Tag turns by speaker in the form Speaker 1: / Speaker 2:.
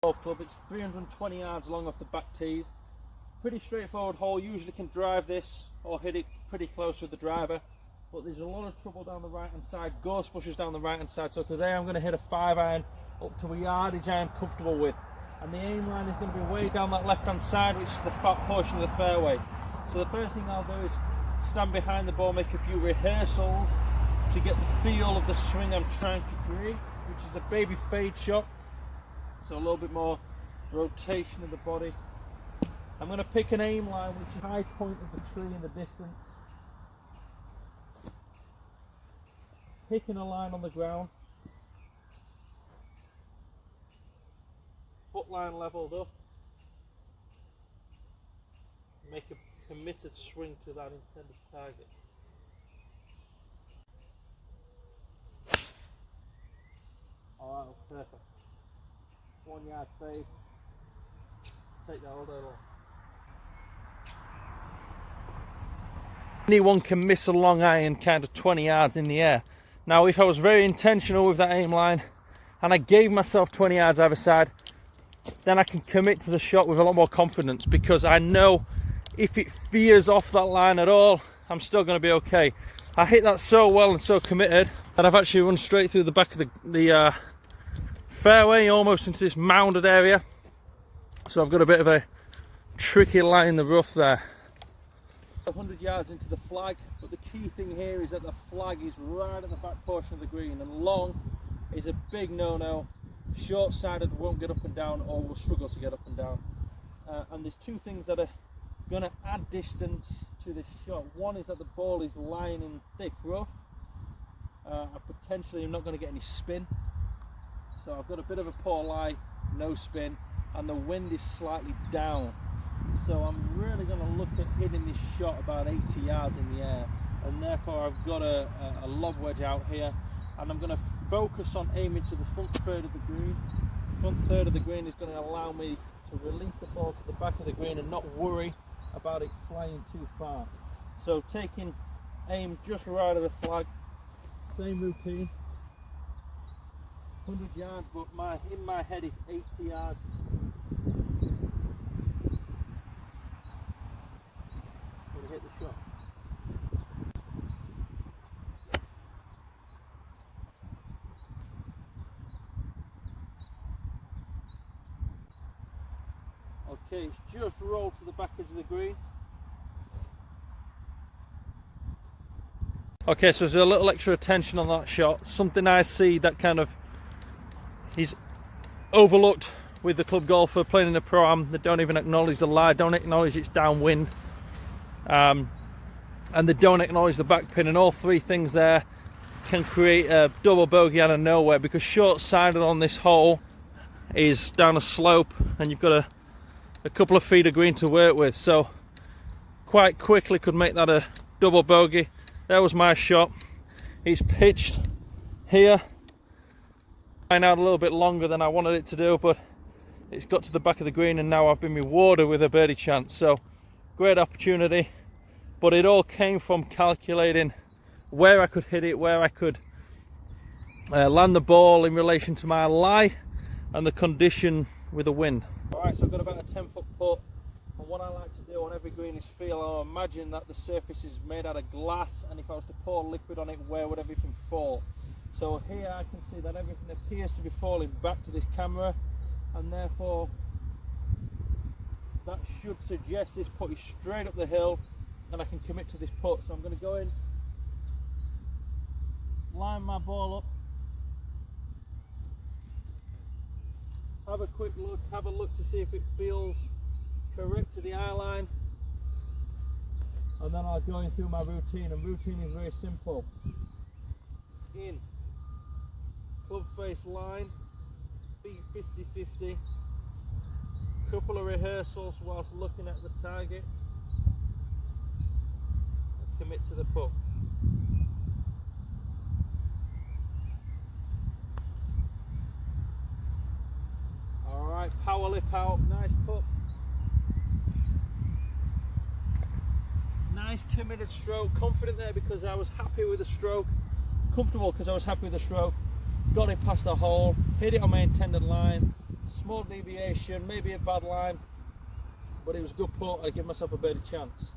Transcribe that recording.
Speaker 1: golf club. It's 320 yards long off the back tees. Pretty straightforward hole. Usually can drive this or hit it pretty close with the driver, but there's a lot of trouble down the right hand side, ghost bushes down the right hand side. So today I'm going to hit a 5-iron up to a yardage I am comfortable with, and the aim line is going to be way down that left hand side, which is the fat portion of the fairway. So the first thing I'll do is stand behind the ball, make a few rehearsals to get the feel of the swing I'm trying to create, which is a baby fade shot. So a little bit more rotation of the body. I'm going to pick an aim line which is the high point of the tree in the distance. Picking a line on the ground. Foot line leveled up. Make a committed swing to that intended target. Oh, that was perfect. 1 yard fade. Take that all day long. Anyone can miss a long iron kind of 20 yards in the air. Now if I was very intentional with that aim line and I gave myself 20 yards either side, then I can commit to the shot with a lot more confidence, because I know if it veers off that line at all, I'm still going to be okay. I hit that so well and so committed that I've actually run straight through the back of the fairway, almost into this mounded area. So I've got a bit of a tricky line in the rough there. 100 yards into the flag, but the key thing here is that the flag is right at the back portion of the green, and long is a big no-no. Short-sided won't get up and down, or will struggle to get up and down. And there's two things that are going to add distance to this shot. One is that the ball is lying in thick rough. I potentially am not going to get any spin, so I've got a bit of a poor lie, no spin, and the wind is slightly down. So I'm really going to look at hitting this shot about 80 yards in the air, and therefore I've got a lob wedge out here, and I'm going to focus on aiming to the front third of the green. The front third of the green is going to allow me to release the ball to the back of the green and not worry about it flying too far. So taking aim just right of the flag, same routine, 100 yards, but in my head is 80 yards. Hit the shot. Okay, it's just rolled to the back edge of the green. Okay, so there's a little extra attention on that shot. Something I see that kind of is overlooked with the club golfer playing in the pro-am. They don't even acknowledge the lie, don't acknowledge it's downwind. And they don't acknowledge the back pin, and all three things there can create a double bogey out of nowhere, because short-sided on this hole is down a slope and you've got a couple of feet of green to work with, so quite quickly could make that a double bogey. There was my shot. It's pitched here, line out a little bit longer than I wanted it to do, but it's got to the back of the green, and now I've been rewarded with a birdie chance. So great opportunity, but it all came from calculating where I could hit it, where I could land the ball in relation to my lie and the condition with the wind. Alright, so I've got about a 10-foot putt, and what I like to do on every green is feel, or imagine that the surface is made out of glass, and if I was to pour liquid on it, where would everything fall? So here I can see that everything appears to be falling back to this camera, and therefore that should suggest this putt is straight up the hill and I can commit to this putt. So I'm going to go in, line my ball up, have a quick look, have a look to see if it feels correct to the eye line, and then I'll go in through my routine. And routine is very simple. In, club face line, feet 50-50, couple of rehearsals whilst looking at the target, and commit to the putt. Alright, power lip out, nice putt. Nice committed stroke, confident there because I was happy with the stroke, comfortable because I was happy with the stroke. Got it past the hole, hit it on my intended line, Small deviation, maybe a bad line, but it was a good putt. I give myself a better chance.